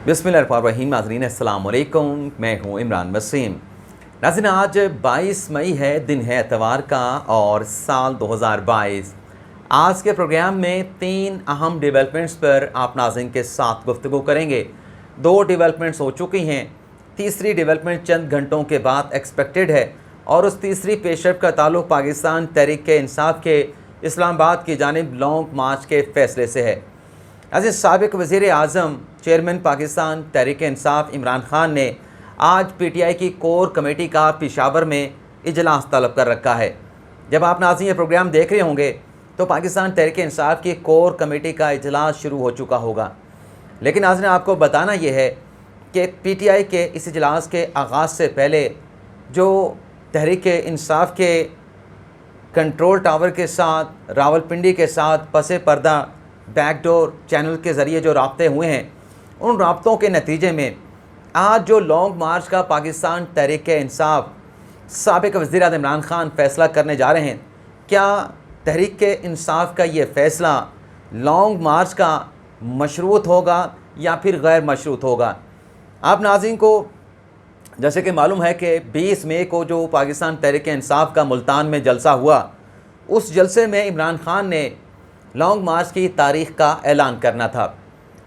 बिस्मिल्लाहिर्रहमानिर्रहीम। नाज़रीन अस्सलाम वालेकुम, मैं हूँ इमरान वसीम। नाज़रीन आज 22 मई है, दिन है एतवार का और साल 2022। आज के प्रोग्राम में 3 अहम डेवलपमेंट्स पर आप नाज़रीन के साथ गुफ्तगू करेंगे। 2 डेवलपमेंट्स हो चुकी हैं, तीसरी डेवलपमेंट चंद घंटों के बाद एक्सपेक्टेड है और उस तीसरी पेशरफ का ताल्लुक़ पाकिस्तान तहरीक-ए-इंसाफ के इस्लामाबाद की जानिब लॉन्ग मार्च के फ़ैसले से है। ऐसे साबिक़ वज़ीर आज़म चेयरमैन पाकिस्तान तहरीक-ए-इंसाफ इमरान खान ने आज PTI की कोर कमेटी का पेशावर में इजलास तलब कर रखा है। जब आप नाज़रीन ये प्रोग्राम देख रहे होंगे तो पाकिस्तान तहरीक-ए-इंसाफ की कोर कमेटी का इजलास शुरू हो चुका होगा, लेकिन नाज़रीन आपको बताना यह है कि PTI के इस इजलास के आगाज़ से पहले जो तहरीक-ए-इंसाफ के कंट्रोल टावर के साथ रावलपिंडी के साथ पसे पर्दा बैकडोर चैनल के ज़रिए जो राब्ते हुए हैं, उन राब्तों के नतीजे में आज जो लॉन्ग मार्च का पाकिस्तान तहरीक-ए-इंसाफ साबिक़ वज़ीर आज़म इमरान खान फ़ैसला करने जा रहे हैं, क्या तहरीक-ए-इंसाफ का ये फ़ैसला लॉन्ग मार्च का मशरूत होगा या फिर गैर मशरूत होगा। आप नाज़रीन को जैसे कि मालूम है कि 20 मई को जो पाकिस्तान तहरीक-ए-इंसाफ का मुल्तान में जलसा हुआ, उस जलसे में इमरान खान ने लॉन्ग मार्च की तारीख़ का ऐलान करना था।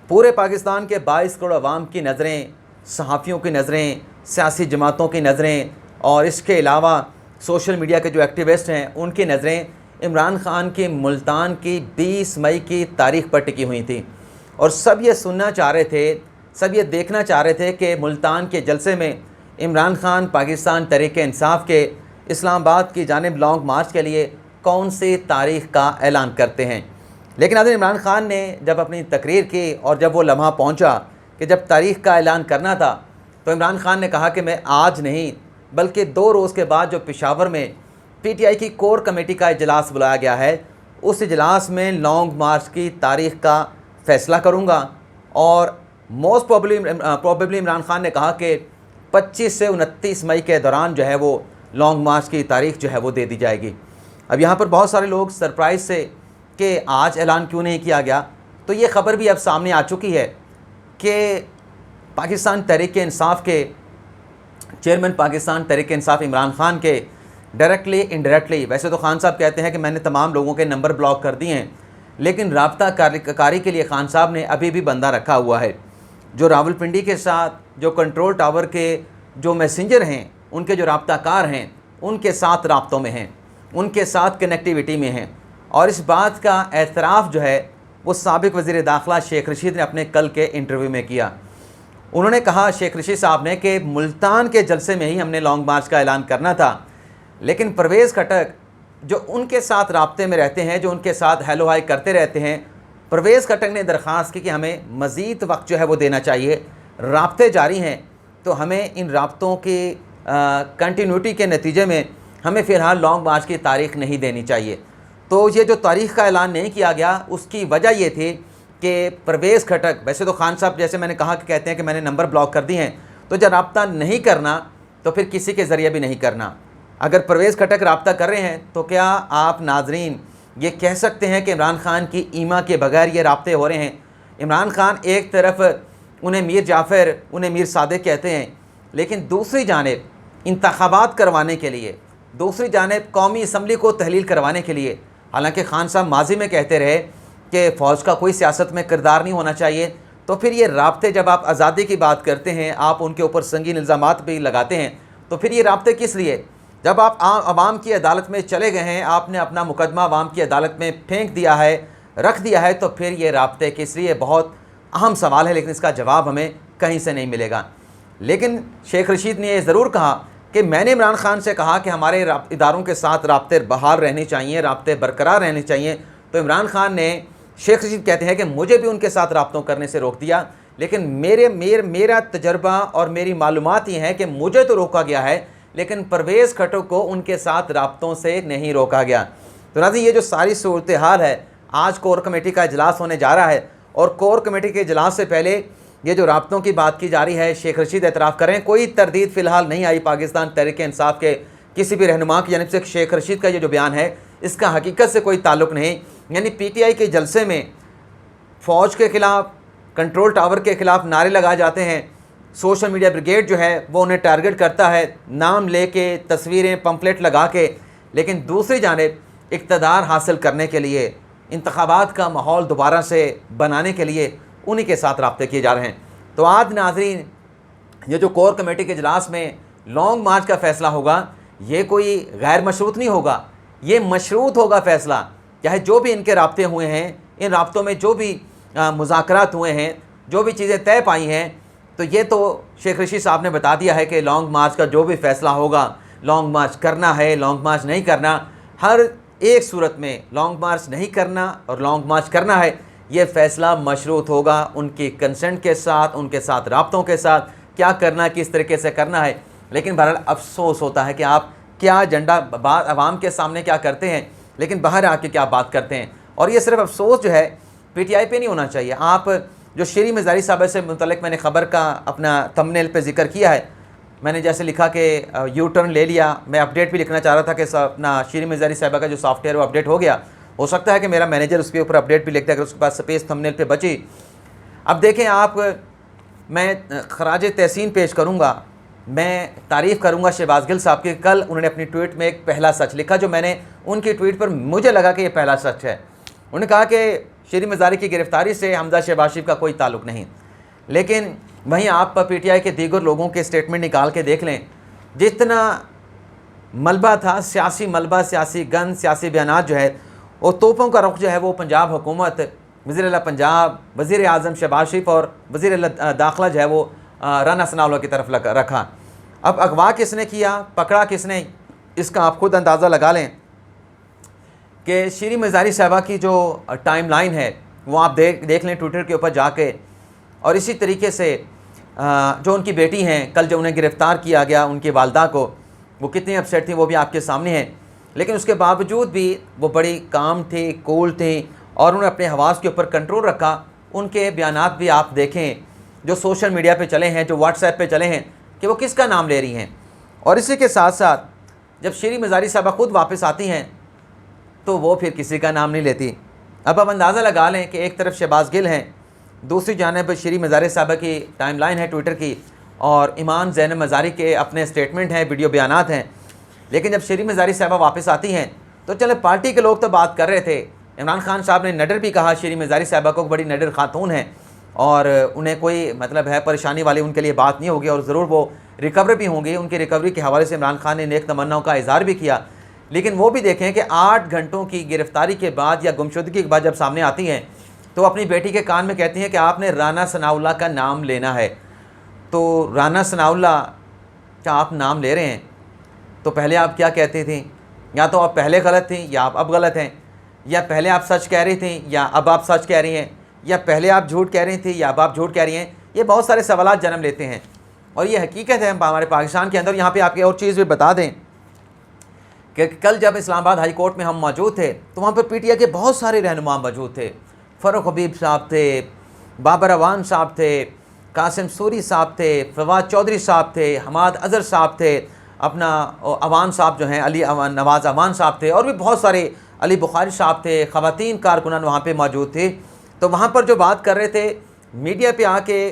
पूरे पाकिस्तान के 22 करोड़ अवाम की नज़रें, सहाफ़ियों की नज़रें, सियासी जमातों की नज़रें और इसके अलावा सोशल मीडिया के जो एक्टिविस्ट हैं उनकी नज़रें इमरान खान के मुल्तान की 20 मई की तारीख़ पर टिकी हुई थी और सब ये सुनना चाह रहे थे, सब ये देखना चाह रहे थे कि मुल्तान के जलसे में इमरान खान पाकिस्तान तहरीक-ए-इंसाफ के इस्लामाबाद की जानिब लॉन्ग मार्च के लिए कौन सी तारीख़ का ऐलान करते हैं। लेकिन आज इमरान खान ने जब अपनी तकरीर की और जब वो लम्हा पहुंचा कि जब तारीख़ का ऐलान करना था, तो इमरान खान ने कहा कि मैं आज नहीं बल्कि 2 रोज़ के बाद जो पेशावर में PTI की कोर कमेटी का इजलास बुलाया गया है, उस इजलास में लॉन्ग मार्च की तारीख़ का फ़ैसला करूँगा और मोस्ट प्रॉबेबली इमरान खान ने कहा कि 25 से 29 मई के दौरान जो है वो लॉन्ग मार्च की तारीख़ जो है वो दे दी जाएगी। अब यहाँ पर बहुत सारे लोग सरप्राइज़ से कि आज ऐलान क्यों नहीं किया गया, तो ये ख़बर भी अब सामने आ चुकी है कि पाकिस्तान तहरीक-ए-इंसाफ के चेयरमैन पाकिस्तान तहरीक-ए-इंसाफ इमरान खान के डायरेक्टली इनडायरेक्टली, वैसे तो खान साहब कहते हैं कि मैंने तमाम लोगों के नंबर ब्लॉक कर दिए हैं, लेकिन राब्ता कारी के लिए खान साहब ने अभी भी बंदा रखा हुआ है। जो रावलपिंडी के साथ जो कंट्रोल टावर के जो मैसेंजर हैं, उनके जो राब्ताकार हैं, उनके साथ राब्तों में हैं, उनके साथ कनेक्टिविटी में हैं और इस बात का एतराफ़ जो है वो साबिक़ वज़ीर दाखिला शेख रशीद ने अपने कल के इंटरव्यू में किया। उन्होंने कहा, शेख रशीद साहब ने, कि मुल्तान के जलसे में ही हमने लॉन्ग मार्च का ऐलान करना था, लेकिन परवेज़ खटक जो उनके साथ राब्ते में रहते हैं, जो उनके साथ हेलो हाई करते रहते हैं, परवेज़ खटक ने दरख्वास्त की कि हमें मज़ीद वक्त जो है वो देना चाहिए, राब्ते जारी हैं, तो हमें इन राब्तों की कंटिन्यूटी के नतीजे में हमें फ़िलहाल लॉन्ग मार्च की तारीख़ नहीं देनी चाहिए। तो ये जो तारीख़ का ऐलान नहीं किया गया, उसकी वजह ये थी कि परवेज़ खटक, वैसे तो खान साहब जैसे मैंने कहा कि कहते हैं कि मैंने नंबर ब्लॉक कर दिए हैं, तो जब रब्ता नहीं करना तो फिर किसी के ज़रिए भी नहीं करना। अगर परवेज़ खटक रब्ता कर रहे हैं तो क्या आप नाजरीन ये कह सकते हैं कि इमरान खान की ईमा के बगैर ये राब्ते हो रहे हैं। इमरान खान एक तरफ उन्हें मीर जाफ़र, उन्हें मीर सादिक कहते हैं, लेकिन दूसरी जानिब इंतखाबात करवाने के लिए, दूसरी जानिब कौमी असम्बली को तहलील करवाने के लिए, हालांकि खान साहब माजी में कहते रहे कि फ़ौज का कोई सियासत में किरदार नहीं होना चाहिए, तो फिर ये राब्ते जब आप आज़ादी की बात करते हैं, आप उनके ऊपर संगीन इल्ज़ामात भी लगाते हैं, तो फिर ये राब्ते किस लिए। जब आप आवाम की अदालत में चले गए हैं, आपने अपना मुकदमा आवाम की अदालत में फेंक दिया है, रख दिया है, तो फिर ये राब्ते किस लिए, बहुत अहम सवाल है, लेकिन इसका जवाब हमें कहीं से नहीं मिलेगा। लेकिन शेख रशीद ने यह ज़रूर कहा कि मैंने इमरान खान से कहा कि हमारे इदारों के साथ राब्ते बहाल रहने चाहिए, राब्ते बरकरार रहने चाहिए, तो इमरान खान ने, शेख रशीद कहते हैं कि मुझे भी उनके साथ राब्तों करने से रोक दिया, लेकिन मेरा तजर्बा और मेरी मालूमात ये है कि मुझे तो रोका गया है, लेकिन परवेज़ खटक को उनके साथ राब्तों से नहीं रोका गया। तो नाज़रीन ये जो सारी सूरत हाल है, आज कोर कमेटी का इजलास होने जा रहा है और कोर कमेटी के इजलास से पहले ये जो राब्तों की बात की जा रही है, शेख रशीद एतराफ़ करें, कोई तरदीद फ़िलहाल नहीं आई पाकिस्तान तहरीक-ए-इंसाफ के किसी भी रहनुमा की जानिब से। शेख रशीद का ये जो बयान है इसका हकीकत से कोई ताल्लुक़ नहीं, यानी PTI के जलसे में फ़ौज के ख़िलाफ़ कंट्रोल टावर के ख़िलाफ़ नारे लगाए जाते हैं, सोशल मीडिया ब्रिगेड जो है वो उन्हें टारगेट करता है, नाम लेके, तस्वीरें, पम्फलेट लगा के। लेकिन दूसरी जानिब इक़्तिदार हासिल करने के लिए, इंतखाबात का माहौल दोबारा से बनाने के लिए उन्हीं के साथ रब्ते किए जा रहे हैं। तो आज नाज़रीन, ये जो कोर कमेटी के इजलास में लॉन्ग मार्च का फ़ैसला होगा, ये कोई गैर मशरूत नहीं होगा, ये मशरूत होगा फ़ैसला। चाहे जो भी इनके राब्ते हुए हैं, इन राब्तों में जो भी मुज़ाकरात हुए हैं, जो भी चीज़ें तय पाई हैं, तो ये तो शेख रशीद साहब ने बता दिया है कि लॉन्ग मार्च का जो भी फ़ैसला होगा, लॉन्ग मार्च करना है, लॉन्ग मार्च नहीं करना, हर एक सूरत में लॉन्ग मार्च नहीं करना और लॉन्ग मार्च करना है, ये फ़ैसला मशरूत होगा उनकी कंसेंट के साथ, उनके साथ राब्तों के साथ, क्या करना है, किस तरीके से करना है। लेकिन बहरहाल अफसोस होता है कि आप क्या एजेंडा बात आवाम के सामने क्या करते हैं, लेकिन बाहर आके क्या बात करते हैं। और ये सिर्फ अफसोस जो है PTI पे नहीं होना चाहिए। आप जो शीरी मज़ारी साहब से मुतल्लिक़ मैंने ख़बर का अपना थंबनेल पे ज़िक्र किया है, मैंने जैसे लिखा कि यू टर्न ले लिया, मैं अपडेट भी लिखना चाह रहा था कि अपना शीरी मज़ारी साहबा का जो सॉफ्टवेयर वो अपडेट हो गया। हो सकता है कि मेरा मैनेजर उसके ऊपर अपडेट भी लिखता है अगर उसके पास स्पेस थंबनेल पे बची। अब देखें आप, मैं खराज तहसीन पेश करूँगा, मैं तारीफ़ करूँगा शहबाज गिल साहब की। कल उन्होंने अपनी ट्वीट में एक पहला सच लिखा जो मैंने उनकी ट्वीट पर मुझे लगा कि ये पहला सच है। उन्होंने कहा कि शीरी मज़ारी की गिरफ़्तारी से हमजा शहबाज शरीफ का कोई ताल्लुक़ नहीं। लेकिन वहीं आप PTI के दीगर लोगों के स्टेटमेंट निकाल के देख लें, जितना मलबा था, सियासी मलबा, सियासी गन, सियासी बयानात जो है, वो तोपों का रुख जो है वो पंजाब हुकूमत, वज़ीर आला पंजाब, वज़ीर आज़म शहबाज शरीफ और वज़ीर दाखिला जो है वो राना सनाउल्लाह की तरफ रखा। अब अगवा किसने किया, पकड़ा किसने, इसका आप खुद अंदाज़ा लगा लें कि शीरी मज़ारी साहबा की जो टाइमलाइन है वो आप देख लें ट्विटर के ऊपर जाके। और इसी तरीके से जो उनकी बेटी हैं, कल जो उन्हें गिरफ़्तार किया गया, उनकी वालदा को, वो कितनी अपसेट थी वो भी आपके सामने है। लेकिन उसके बावजूद भी वो बड़ी काम थी, कूल थी और उन्होंने अपने हवास के ऊपर कंट्रोल रखा। उनके बयानात भी आप देखें जो सोशल मीडिया पे चले हैं, जो व्हाट्सएप पे चले हैं, कि वो किसका नाम ले रही हैं। और इसी के साथ साथ जब शीरी मज़ारी साहबा ख़ुद वापस आती हैं तो वो फिर किसी का नाम नहीं लेती। अब आप अंदाज़ा लगा लें कि एक तरफ शहबाज गिल हैं, दूसरी जानिब शीरी मज़ारी साहबा की टाइमलाइन है ट्विटर की, और ईमान ज़ैनब मज़ारी के अपने स्टेटमेंट हैं, वीडियो बयानात हैं। लेकिन जब शीरी मज़ारी साहबा वापस आती हैं तो चले पार्टी के लोग तो बात कर रहे थे। इमरान खान साहब ने नडर भी कहा शीरी मज़ारी साहबा को बड़ी नडर खातून है और उन्हें कोई मतलब है परेशानी वाली उनके लिए बात नहीं होगी और ज़रूर वो रिकवर भी होंगी। उनकी रिकवरी के हवाले से इमरान खान ने नेक तमन्नाओं का इज़हार भी किया। लेकिन वो भी देखें कि 8 घंटों की गिरफ़्तारी के बाद या गुमशुदगी के बाद जब सामने आती हैं तो अपनी बेटी के कान में कहती हैं कि आपने राना सनाउल्लाह का नाम लेना है। तो राना सनाउल्लाह क्या आप नाम ले रहे हैं, तो पहले आप क्या कहती थी? या तो आप पहले गलत थी या आप अब गलत हैं, या पहले आप सच कह रही थी या अब आप सच कह रही हैं, या पहले आप झूठ कह रही थी या अब आप झूठ कह रही हैं। ये बहुत सारे सवाल जन्म लेते हैं और ये हकीकत है हमारे पाकिस्तान के अंदर। यहाँ पे आपकी और चीज़ भी बता दें कि कल जब इस्लामाबाद हाई कोर्ट में हम मौजूद थे तो वहाँ पर PTI के बहुत सारे रहनुमा मौजूद थे। फ़ारूक हबीब साहब थे, बाबर अवान साहब थे, कासिम सूरी साहब थे, फवाद चौधरी साहब थे, हमाद अज़हर साहब थे, अपना अवान साहब जो हैं अली नवाज़ अवान साहब थे, और भी बहुत सारे, अली बुखारी साहब थे, ख़वातीन कारकुनान वहाँ पे मौजूद थे। तो वहाँ पर जो बात कर रहे थे मीडिया पे आके,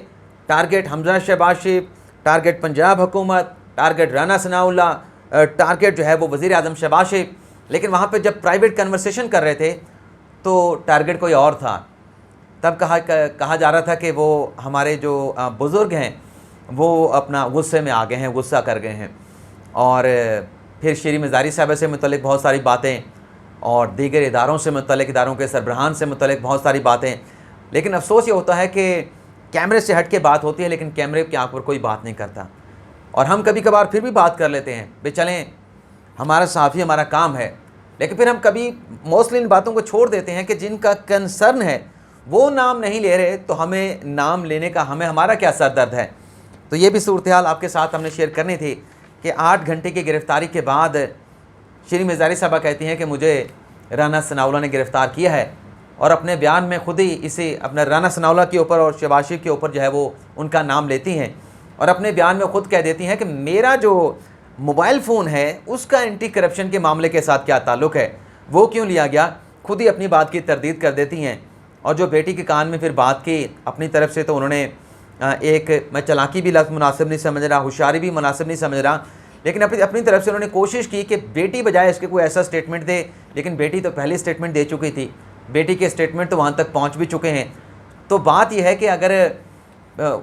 टारगेट हमजा शहबाज शरीफ, टारगेट पंजाब हुकूमत, टारगेट राना सनाउल्लाह, टारगेट जो है वो वज़ीर आज़म शहबाज शरीफ। लेकिन वहाँ पे जब प्राइवेट कन्वर्सेशन कर रहे थे तो टारगेट कोई और था। तब कहा जा रहा था कि वो हमारे जो बुज़ुर्ग हैं वो अपना गुस्से में आ गए हैं, गुस्सा कर गए हैं। और फिर शीरी मज़ारी साहबा से मुतल्लिक़ बहुत सारी बातें और दीगर इदारों से मुतल्लिक़, इदारों के सरबराहान से मुतल्लिक़ बहुत सारी बातें। लेकिन अफसोस ये होता है कि कैमरे से हट के बात होती है लेकिन कैमरे के आँख पर कोई बात नहीं करता। और हम कभी कभार फिर भी बात कर लेते हैं, भाई चलें हमारा सहाफ़ी हमारा काम है, लेकिन फिर हम कभी मोस्टली इन बातों को छोड़ देते हैं कि जिनका कंसर्न है वो नाम नहीं ले रहे, तो हमें नाम लेने का हमारा क्या सर दर्द है। तो ये भी सूरत हाल आपके साथ हमने शेयर करनी थी कि 8 घंटे की गिरफ़्तारी के बाद शीरी मज़ारी साहबा कहती हैं कि मुझे राना सनाउल्लाह ने गिरफ़्तार किया है, और अपने बयान में खुद ही इसे अपना राना सनाउल्लाह के ऊपर और शहबाज शरीफ के ऊपर जो है वो उनका नाम लेती हैं, और अपने बयान में ख़ुद कह देती हैं कि मेरा जो मोबाइल फ़ोन है उसका एंटी करप्शन के मामले के साथ क्या ताल्लुक़ है, वो क्यों लिया गया। खुद ही अपनी बात की तरदीद कर देती हैं और जो बेटी के कान में फिर बात की अपनी तरफ से, तो उन्होंने एक, मैं चालाकी भी लफ्ज़ मुनासिब नहीं समझ रहा, होशियारी भी मुनासिब नहीं समझ रहा, लेकिन अपनी अपनी तरफ से उन्होंने कोशिश की कि बेटी बजाय इसके कोई ऐसा स्टेटमेंट दे, लेकिन बेटी तो पहले स्टेटमेंट दे चुकी थी, बेटी के स्टेटमेंट तो वहाँ तक पहुँच भी चुके हैं। तो बात यह है कि अगर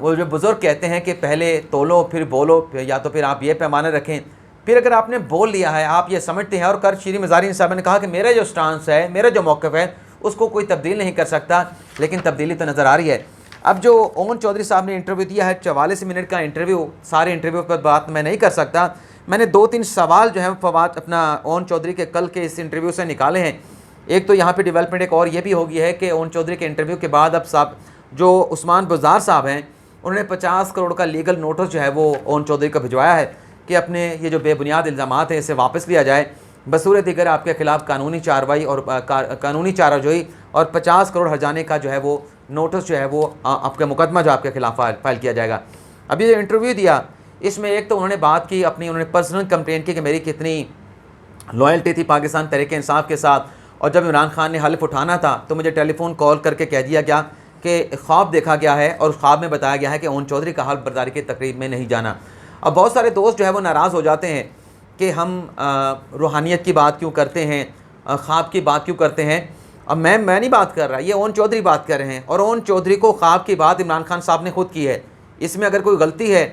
वो जो बुज़ुर्ग कहते हैं कि पहले तोलो फिर बोलो, या तो फिर आप ये पैमाना रखें, फिर अगर आपने बोल लिया है, आप ये समझते हैं, और कर शीरी मज़ारी साहब ने कहा कि मेरा जो स्टांस है, मेरा जो मौक़िफ़ है, उसको कोई तब्दील नहीं कर सकता, लेकिन तब्दीली तो नज़र आ रही है। अब जो ओवन चौधरी साहब ने इंटरव्यू दिया है, 44 मिनट का इंटरव्यू, सारे इंटरव्यू पर बात मैं नहीं कर सकता। मैंने 2-3 सवाल जो है फवाद अपना ओवन चौधरी के कल के इस इंटरव्यू से निकाले हैं। एक तो यहाँ पे डेवलपमेंट एक और ये भी हो गई है कि ओवन चौधरी के इंटरव्यू के बाद अब साहब जो उस्मान बुज़दार साहब हैं, उन्होंने 50 करोड़ का लीगल नोटिस जो है वो ओवन चौधरी को भिजवाया है कि अपने ये जो बेबुनियाद इल्ज़ामात हैं इसे वापस लिया जाए, बसूरत दिगर आपके ख़िलाफ़ कानूनी कार्रवाई और कानूनी चाराजोई और 50 करोड़ हर्जाने का जो है वो नोटिस जो है वो आपका मुकदमा जो आपके ख़िलाफ़ फाइल किया जाएगा। अभी ये इंटरव्यू दिया, इसमें एक तो उन्होंने बात की अपनी, उन्होंने पर्सनल कंप्लेंट की कि मेरी कितनी लॉयल्टी थी पाकिस्तान तहरीक-ए-इंसाफ के साथ, और जब इमरान खान ने हल्फ उठाना था तो मुझे टेलीफोन कॉल करके कह दिया गया कि ख्वाब देखा गया है और ख्वाब में बताया गया है कि ओवन चौधरी का हल्फ बर्दारी की तकरीब में नहीं जाना। अब बहुत सारे दोस्त जो है वो नाराज़ हो जाते हैं कि हम रूहानियत की बात क्यों करते हैं, ख्वाब की बात क्यों करते हैं। अब मैं नहीं बात कर रहा, ये ओवन चौधरी बात कर रहे हैं, और ओवन चौधरी को ख्वाब की बात इमरान खान साहब ने खुद की है। इसमें अगर कोई गलती है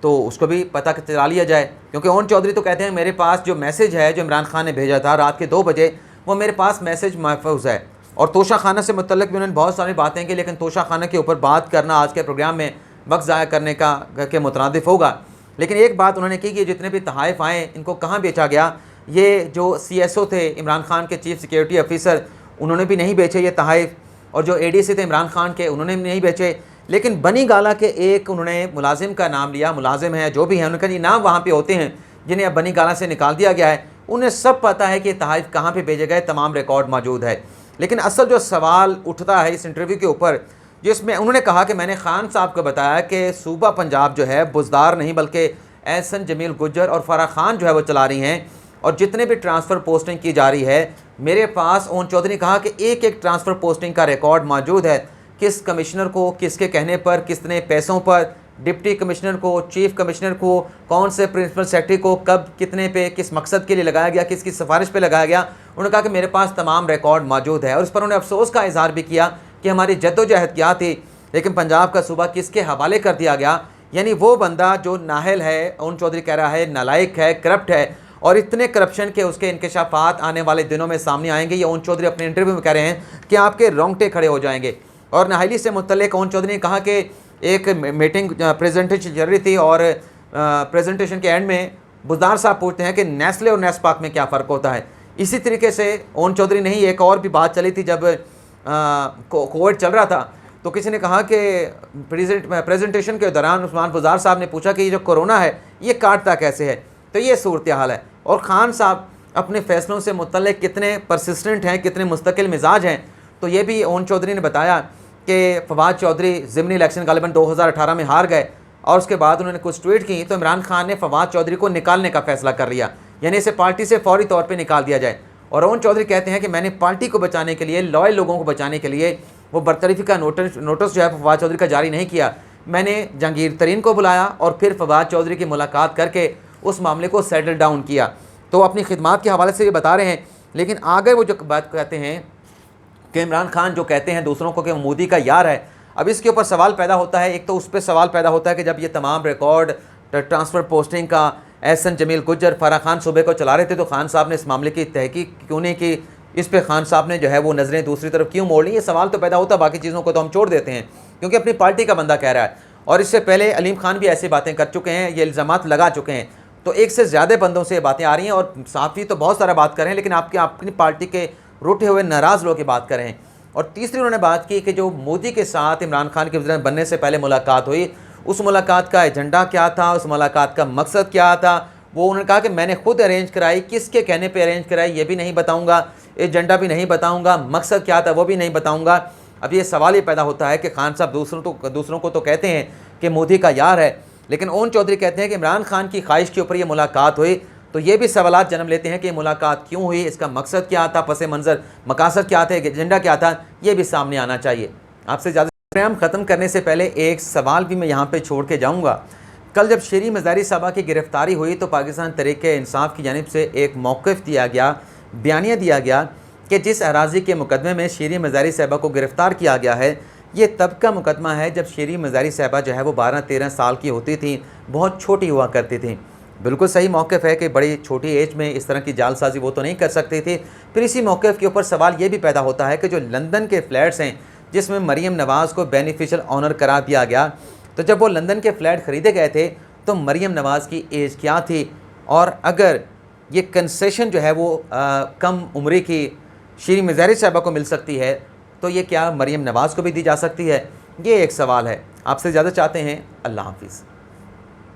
तो उसको भी पता चला लिया जाए, क्योंकि ओवन चौधरी तो कहते हैं मेरे पास जो मैसेज है जो इमरान खान ने भेजा था रात के 2 बजे, वो मेरे पास मैसेज महफूज है। और तोशा खाना से मुतल्लिक़ भी उन्होंने बहुत सारी बातें की, लेकिन तोशा खाना के ऊपर बात करना आज के प्रोग्राम में वक्त ज़ाया करने के मुतरादिफ होगा। लेकिन एक बात उन्होंने की कि जितने भी तहाइफ आए इनको कहाँ बेचा गया। ये जो CSO थे इमरान खान के चीफ सिक्योरिटी ऑफिसर, उन्होंने भी नहीं बेचे ये तहाइफ, और जो ADC थे इमरान खान के, उन्होंने भी नहीं बेचे। लेकिन बनी गाला के एक उन्होंने मुलाजिम का नाम लिया, मुलाजिम है जो भी है, उन्होंने कहा ये नाम वहाँ पे होते हैं जिन्हें अब बनी गाला से निकाल दिया गया है, उन्हें सब पता है कि तहाइफ कहाँ पे भेजे गए, तमाम रिकॉर्ड मौजूद है। लेकिन असल जो सवाल उठता है इस इंटरव्यू के ऊपर, जिसमें उन्होंने कहा कि मैंने खान साहब को बताया कि सूबा पंजाब जो है बुज़दार नहीं बल्कि एहसन जमील गुज्जर और फराह खान जो है वो चला रही हैं, और जितने भी ट्रांसफ़र पोस्टिंग की जा रही है मेरे पास, ओवन चौधरी ने कहा कि एक एक ट्रांसफ़र पोस्टिंग का रिकॉर्ड मौजूद है, किस कमिश्नर को किसके कहने पर, कितने पैसों पर, डिप्टी कमिश्नर को, चीफ कमिश्नर को, कौन से प्रिंसिपल सेक्रेटरी को कब कितने पे किस मकसद के लिए लगाया गया, किसकी सिफारिश पे लगाया गया। उन्होंने कहा कि मेरे पास तमाम रिकॉर्ड मौजूद है, और इस पर उन्होंने अफसोस का इजहार भी किया कि हमारी जद्दोजहद क्या थी, लेकिन पंजाब का सूबा किसके हवाले कर दिया गया। यानी वो बंदा जो नाहल है, ओवन चौधरी कह रहा है नालायक है, करप्ट है, और इतने करप्शन के उसके इंकशाफात आने वाले दिनों में सामने आएंगे। ये ओवन चौधरी अपने इंटरव्यू में कह रहे हैं कि आपके रोंगटे खड़े हो जाएंगे। और नाहली से मुतल्लिक़ ओवन चौधरी ने कहा कि एक मीटिंग प्रेजेंटेशन चल रही थी, और प्रेजेंटेशन के एंड में बुज़दार साहब पूछते हैं कि नेस्ले और नेस्पाक में क्या फ़र्क होता है। इसी तरीके से ओवन चौधरी नहीं, एक और भी बात चली थी जब कोविड चल रहा था, तो किसी ने कहा कि प्रेजेंटेशन के दौरान उस्मान बुज़दार साहब ने पूछा कि ये जो कोरोना है ये काटता कैसे है। तो ये सूरत हाल है। और ख़ान साहब अपने फ़ैसलों से मुतल्लिक़ कितने परसिस्टेंट हैं, कितने मुस्तकिल मिजाज हैं, तो ये भी ओवन चौधरी ने बताया कि फवाद चौधरी ज़िमनी इलेक्शन गालिबन 2018 में हार गए, और उसके बाद उन्होंने कुछ ट्वीट की तो इमरान खान ने फवाद चौधरी को निकालने का फ़ैसला कर लिया, यानी इसे पार्टी से फौरी तौर पर निकाल दिया जाए। और ओवन चौधरी कहते हैं कि मैंने पार्टी को बचाने के लिए, लॉयल लोगों को बचाने के लिए वो बरतरफी का नोटिस जो है फवाद चौधरी का जारी नहीं किया। मैंने जहांगीर तरीन को बुलाया और फिर फवाद चौधरी की मुलाकात करके उस मामले को सेटल डाउन किया। तो अपनी खिदमात के हवाले से ये बता रहे हैं। लेकिन आगे वो जो बात कहते हैं कि इमरान खान जो कहते हैं दूसरों को कि मोदी का यार है, अब इसके ऊपर सवाल पैदा होता है। एक तो उस पर सवाल पैदा होता है कि जब ये तमाम रिकॉर्ड ट्रांसफ़र पोस्टिंग का एहसन जमील गुज्जर, फराह खान सूबे को चला रहे थे, तो खान साहब ने इस मामले की तहकीक क्यों नहीं की, इस पे खान साहब ने जो है वो नज़रें दूसरी तरफ क्यों मोड़ ली। ये सवाल तो पैदा होता है, बाकी चीज़ों को तो हम छोड़ देते हैं क्योंकि अपनी पार्टी का बंदा कह रहा है। और इससे पहले अलीम खान भी ऐसी बातें कर चुके हैं, ये इल्ज़ामात लगा चुके हैं। तो एक से ज़्यादा बंदों से ये बातें आ रही हैं, और साफ़ी तो बहुत सारा बात कर रहे हैं, लेकिन आपकी अपनी पार्टी के रूठे हुए नाराज़ लोगों की बात कर रहे हैं। और तीसरी उन्होंने बात की कि जो मोदी के साथ इमरान खान के वज़ीर बनने से पहले मुलाकात हुई, उस मुलाकात का एजेंडा क्या था, उस मुलाकात का मकसद क्या था। वो उन्होंने कहा कि मैंने खुद अरेंज कराई, किसके कहने पे अरेंज कराई ये भी नहीं बताऊंगा, एजेंडा भी नहीं बताऊंगा, मकसद क्या था वो भी नहीं बताऊंगा। अब ये सवाल ये पैदा होता है कि खान साहब दूसरों को तो कहते हैं कि मोदी का यार है, लेकिन ओवन चौधरी कहते हैं कि इमरान खान की ख्वाहिश के ऊपर ये मुलाकात हुई, तो तो ये भी सवालात जन्म लेते हैं कि मुलाकात क्यों हुई, इसका मकसद क्या था, पस मंज़र मकासद क्या थे, एजेंडा क्या था, ये भी सामने आना चाहिए। आपसे ज़्यादा प्रोग्राम ख़त्म करने से पहले एक सवाल भी मैं यहाँ पे छोड़ के जाऊँगा। कल जब शीरी मज़ारी साहबा की गिरफ़्तारी हुई तो पाकिस्तान तहरीक-ए-इंसाफ़ की जानिब से एक मौक़िफ़ दिया गया, बयानिया दिया गया कि जिस अराज़ी के मुकदमे में शीरी मज़ारी साहबा को गिरफ़्तार किया गया है, ये तब का मुकदमा है जब शीरी मज़ारी साहबा जो है वो 12-13 साल की होती थी, बहुत छोटी हुआ करती थी। बिल्कुल सही मौक़िफ़ है कि बड़ी छोटी एज में इस तरह की जालसाज़ी वो तो नहीं कर सकती थी। फिर इसी मौक़िफ़ के ऊपर सवाल ये भी पैदा होता है कि जो लंदन के फ्लैट्स हैं जिसमें मरीम नवाज़ को बेनिफिशियल ऑनर करार दिया गया, तो जब वो लंदन के फ्लैट ख़रीदे गए थे तो मरीम नवाज़ की एज क्या थी, और अगर ये कंसेशन जो है वो कम उम्री की शीरी मज़ारी साहबा को मिल सकती है तो ये क्या मरीम नवाज़ को भी दी जा सकती है? ये एक सवाल है। आपसे ज़्यादा चाहते हैं। अल्लाह हाफ़िज़।